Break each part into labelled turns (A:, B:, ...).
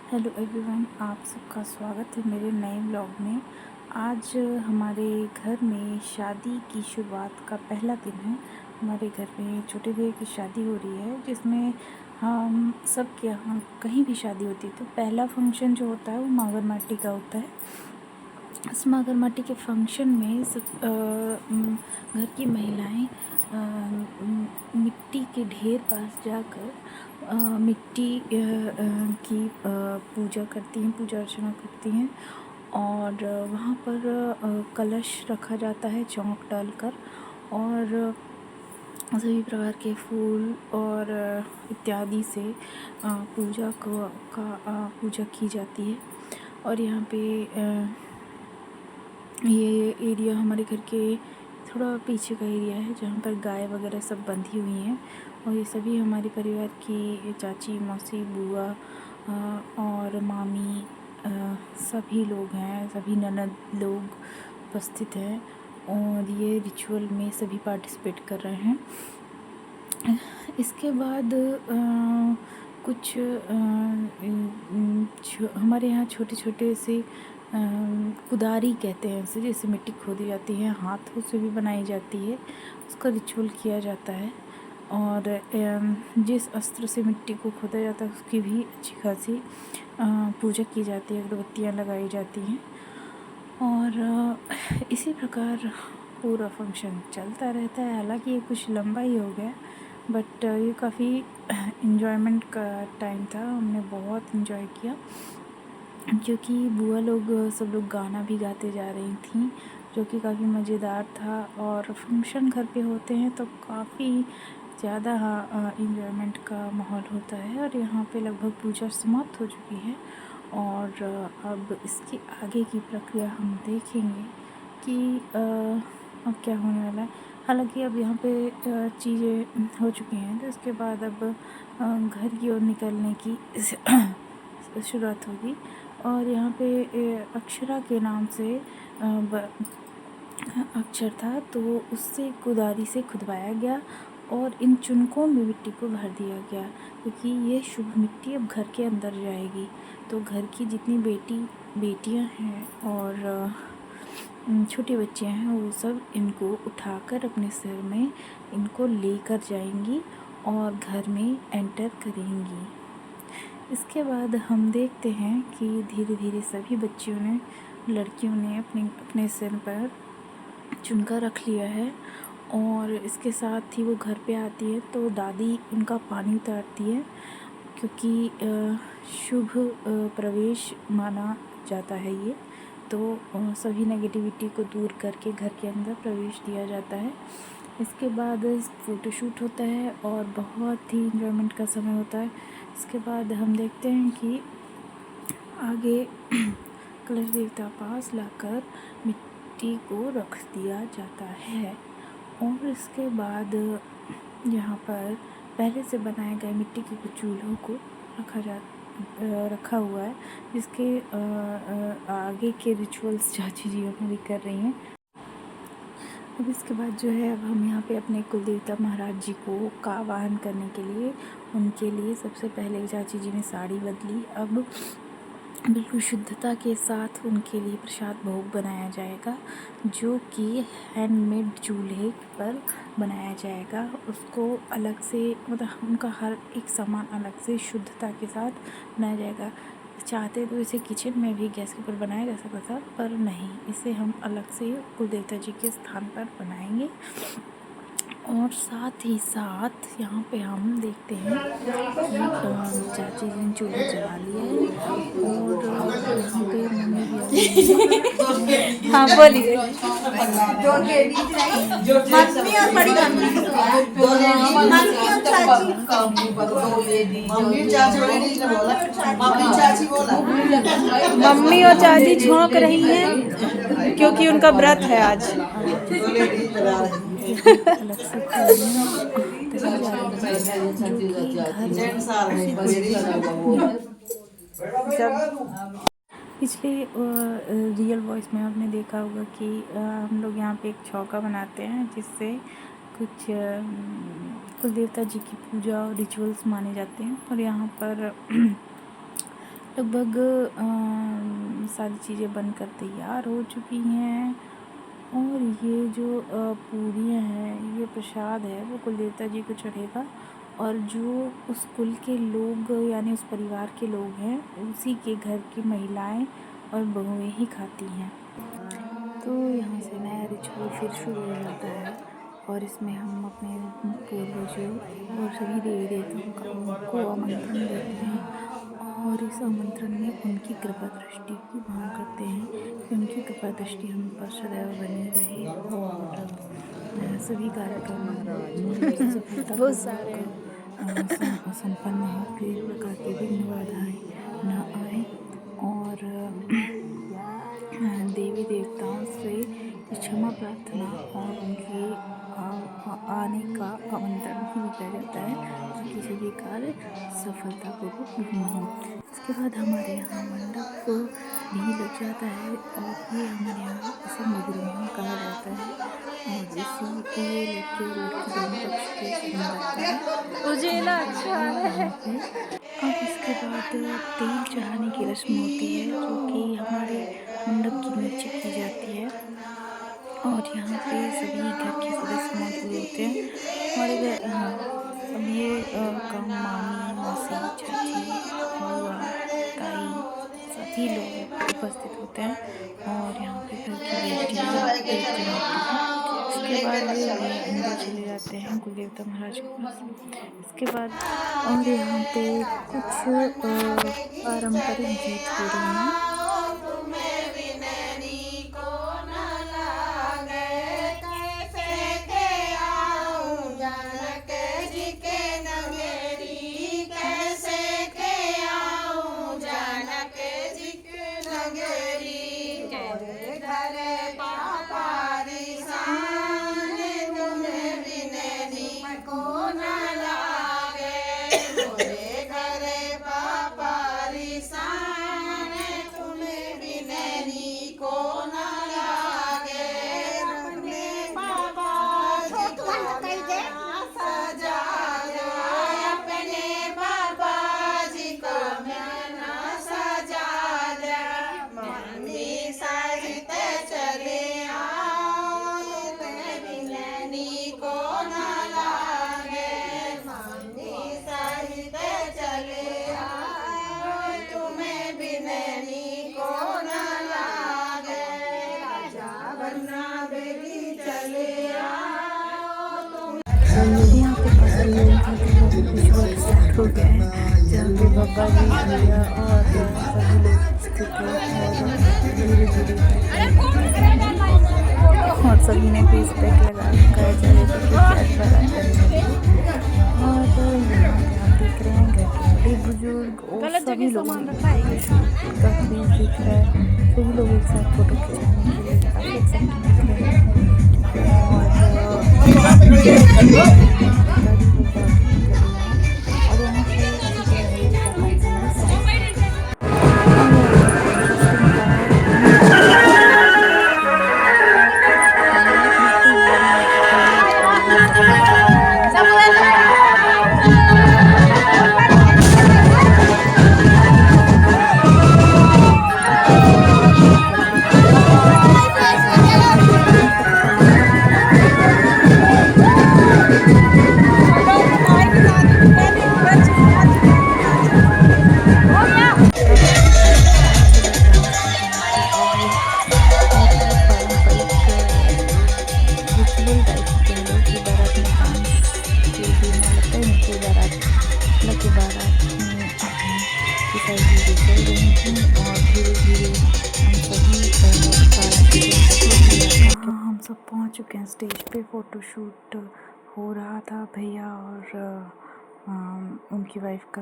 A: Hello everyone, आप सबका स्वागत है मेरे नए ब्लॉग में। आज हमारे घर में शादी की शुरुआत का पहला दिन है। हमारे घर में छोटे भैया की शादी हो रही है, जिसमें हम सब के यहाँ कहीं भी शादी होती है तो पहला फंक्शन जो होता है वो मागर माटी का होता है। इस मागर माटी के फंक्शन में सब घर की महिलाएं मिट्टी के ढेर पास जाकर मिट्टी की पूजा करती हैं, पूजा अर्चना करती हैं। और वहाँ पर कलश रखा जाता है चौंक डालकर, और सभी प्रकार के फूल और इत्यादि से पूजा की जाती है। और यहाँ पे ये एरिया हमारे घर के थोड़ा पीछे का एरिया है, जहाँ पर गाय वगैरह सब बंधी हुई हैं। और ये सभी हमारे परिवार की चाची, मौसी, बुआ और मामी सभी लोग हैं, सभी ननद लोग उपस्थित हैं और ये रिचुअल में सभी पार्टिसिपेट कर रहे हैं। इसके बाद कुछ हमारे यहाँ छोटे छोटे से कुदारी कहते हैं इसे, जैसे मिट्टी खोदी जाती है, हाथों से भी बनाई जाती है, उसका रिचुअल किया जाता है। और जिस अस्त्र से मिट्टी को खोदा जाता है उसकी भी अच्छी खासी पूजा की जाती है, अगरबत्तियाँ लगाई जाती हैं। और इसी प्रकार पूरा फंक्शन चलता रहता है। हालांकि ये कुछ लंबा ही हो गया, बट ये काफ़ी इन्जॉयमेंट का टाइम था। हमने बहुत इन्जॉय किया, क्योंकि बुआ लोग सब लोग गाना भी गाते जा रही थी, जो कि काफ़ी मज़ेदार था। और फंक्शन घर पे होते हैं तो काफ़ी ज़्यादा इन्जॉयमेंट का माहौल होता है। और यहाँ पे लगभग पूजा समाप्त हो चुकी है, और अब इसकी आगे की प्रक्रिया हम देखेंगे कि अब क्या होने वाला है। हालांकि अब यहाँ पे चीज़ें हो चुकी हैं, तो इसके बाद अब घर की ओर निकलने की शुरुआत होगी। और यहाँ पे अक्षरा के नाम से अक्षर था, तो उससे कुदारी से खुदवाया गया और इन चुनकों में मिट्टी को भर दिया गया, क्योंकि ये शुभ मिट्टी अब घर के अंदर जाएगी। तो घर की जितनी बेटियां हैं और छोटी बच्चियां हैं, वो सब इनको उठाकर अपने सिर में इनको लेकर जाएंगी और घर में एंटर करेंगी। इसके बाद हम देखते हैं कि धीरे धीरे सभी बच्चियों ने, लड़कियों ने अपने अपने सिर पर चुनका रख लिया है। और इसके साथ ही वो घर पे आती है तो दादी उनका पानी उतारती है, क्योंकि शुभ प्रवेश माना जाता है ये। तो सभी नेगेटिविटी को दूर करके घर के अंदर प्रवेश दिया जाता है। इसके बाद फ़ोटोशूट होता है और बहुत ही इंजॉयमेंट का समय होता है। इसके बाद हम देखते हैं कि आगे कलश देवता पास लाकर मिट्टी को रख दिया जाता है। और इसके बाद यहाँ पर पहले से बनाए गए मिट्टी के कुछ चूल्हों को रखा हुआ है, जिसके आगे के रिचुअल्स चाची जी हमारी कर रही हैं। अब इसके बाद जो है, अब हम यहाँ पे अपने कुलदेवता महाराज जी को का आवाहन करने के लिए, उनके लिए सबसे पहले चाची जी ने साड़ी बदली। अब बिल्कुल शुद्धता के साथ उनके लिए प्रसाद भोग बनाया जाएगा, जो कि हैंडमेड चूल्हे पर बनाया जाएगा। उसको अलग से, मतलब उनका हर एक सामान अलग से शुद्धता के साथ बनाया जाएगा। चाहते तो इसे किचन में भी गैस के ऊपर बनाया जा सकता था, पर नहीं, इसे हम अलग से कुलदेवता जी के स्थान पर बनाएंगे। और साथ ही साथ यहाँ पे हम देखते हैं कि चाची जी ने चूल्हा जला लिया है और यहाँ पे मम्मी भी आ गई है। हाँ बोलिए।
B: मम्मी और बड़ी मम्मी, मम्मी और चाची, मम्मी चाची बोला।
A: मम्मी और चाची झोंक रही हैं, क्योंकि उनका व्रत है आज। अलग से कही जा रही है, जो कि घर जब पिछले रियल वॉइस में आपने देखा होगा कि हम लोग यहाँ पे एक चौका बनाते हैं, जिससे कुछ कुल देवता जी की पूजा और रिचुअल्स माने जाते हैं। और यहाँ पर लगभग सारी चीज़ें बनकर तैयार हो चुकी हैं। और ये जो पूरियाँ हैं, ये प्रसाद है वो कुलदेवता जी को चढ़ेगा, और जो उस कुल के लोग यानी उस परिवार के लोग हैं, उसी के घर की महिलाएं और बहुएं ही खाती हैं। तो यहाँ से नया रिचुअल फिर शुरू हो जाता है, और इसमें हम अपने पूर्वजों और सभी देवी देवताओं को आमंत्रण देते हैं, और इस आमंत्रण में उनकी कृपा दृष्टि की मांग करते हैं कि उनकी कृपा दृष्टि हम पर सदैव बनी रहे, और सभी कार्यक्रम सफलतापूर्वक संपन्न हो, किसी प्रकार की विघ्न बाधाएं न आए, और देवी देवताओं से क्षमा प्रार्थना और उनके आने का आमंत्रण भी दिया जाता है, ताकि सभी कार्य सफलतापूर्वक पूर्ण हो। इसके बाद हमारे यहाँ मंडप भी लग जाता है, और ये हमारे यहाँ इसे मगरमहल कहा जाता है, और इसी ये लड़के लड़की दोनों पक्ष के समय लगता है।
B: मुझे ना अच्छा है।
A: अब इसके बाद तेल चढ़ाने की रस्म होती है, जो कि हमारे मंडप के नीचे की जाती है, और यहाँ पे सभी घर के सदस्य मौजूद होते हैं। हमारे घर अब ये काम मामी, मौसी, चाची, बुआ, ताई सभी लोग उपस्थित होते हैं, और यहाँ पे घर की बेटियाँ तेल चढ़ाती हैं। इसके बाद वे अंदर चले जाते हैं कुलदेवता महाराज के पास। इसके बाद और यहाँ पे कुछ पारंपरिक गीत हो रहे हैं। यहाँ पे काफ़ी लोगों का रिचुअल स्टार्ट हो गया है, जहाँ पे बाबा जी, भैया और सभी लोग स्थित हैं, और सभी ने फेस पैक लगा रखा है चेहरे पे कि कैश बरात करने के लिए। और यहाँ पे आप देख रहे हैं घर के बड़े बुजुर्ग और सभी लोगों का फेस दिख रहा है। सभी लोग एक साथ फोटो खिंचाने के लिए काफ़ी एक्साइटेड दिख रहे हैं, हम सब पहुंच चुके हैं स्टेज पे। फ़ोटोशूट हो रहा था भैया और उनकी वाइफ का,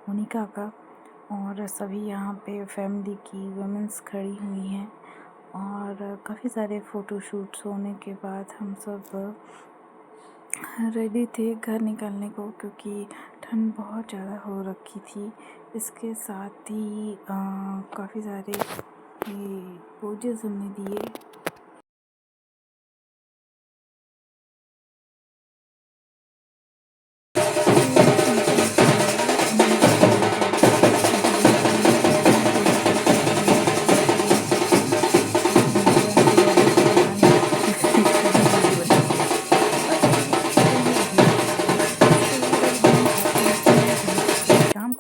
A: मोनिका का, और सभी यहाँ पे फैमिली की वुमेन्स खड़ी हुई हैं, और काफ़ी सारे फ़ोटोशूट्स होने के बाद हम सब रेडी थे घर निकलने को, क्योंकि ठंड बहुत ज़्यादा हो रखी थी। इसके साथ ही काफ़ी सारे पोजेस हमने दिए।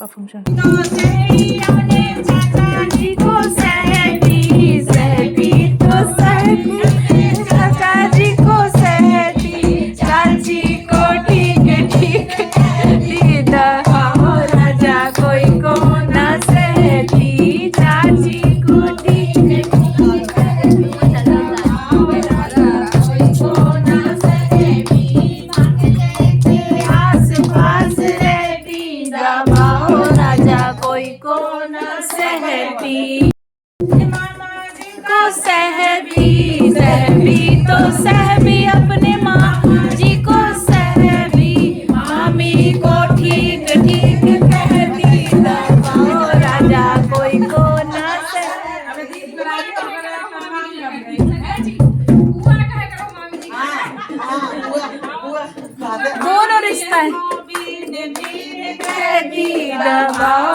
A: का फंक्शन। तो सहती अपने चाचा जी को सहती सहती तो सहती चाचा जी को सहती चाची को ठीक ठीक दीदा हो राजा कोई को ना सहती चाची को ठीक आस पास रहती दबा हो राजा कोई को ना सहती को सहबी सहबी तो सहबी अपने माँ जी को सहबी मामी को ठीक ठीक कहती दबाओ राजा कोई को ना दोनों रिश्ता है कहती दबाओ